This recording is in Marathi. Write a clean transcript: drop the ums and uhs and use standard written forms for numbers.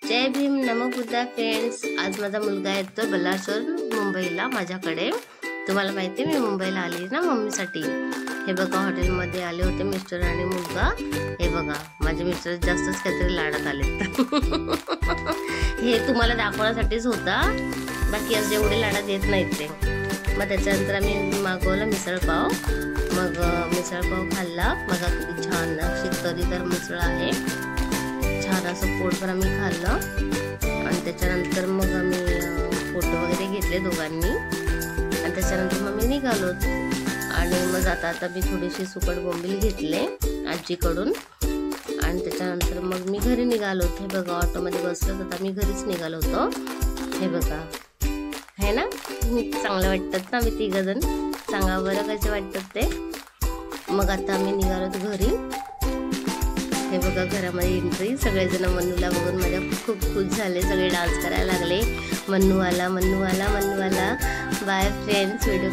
जय भीम नमो बुद्धा फ्रेंड्स। आज माझा मुलगा येतो बल्लारसोर मुंबईला माझ्याकडे। तुम्हाला माहिती आहे मी मुंबईला आली ना मम्मीसाठी। हे बघा हॉटेलमध्ये आले होते मिस्टर आणि मुलगा। हे बघा माझे मिस्टर जास्तच काहीतरी लाडात आले हे तुम्हाला दाखवण्यासाठीच होता, बाकी आज एवढे लाडात येत नाहीत ते। मग त्याच्यानंतर आम्ही मागवलं मिसळपाव। मग मिसळपाव खाल्ला बघा, किती छान अशी तरीदार मिसळ आहे। छान असं पोट पण आम्ही खाल्लं आणि त्याच्यानंतर मग आम्ही फोटो वगैरे घेतले दोघांनी आणि त्याच्यानंतर मग मी निघालो। आणि मग आता मी थोडीशी सुकट बोंबील घेतले आजीकडून आणि त्याच्यानंतर मग मी घरी निघालो। हे बघा ऑटोमध्ये बसलो तर आम्ही घरीच निघालो होतो। हे बघा है ना, चांगलं वाटतात ना आम्ही तिघजण, सांगा बरं कसे वाटतात ते। मग आता आम्ही निघालो घरी। हे बघा घरामध्ये एंट्री, सगळेजण मन्नूला बघून माझ्या खूप खुश झाले, सगळे डान्स करायला लागले। मन्नू आला, मन्नू आला, मन्नू आला। Bye friends, video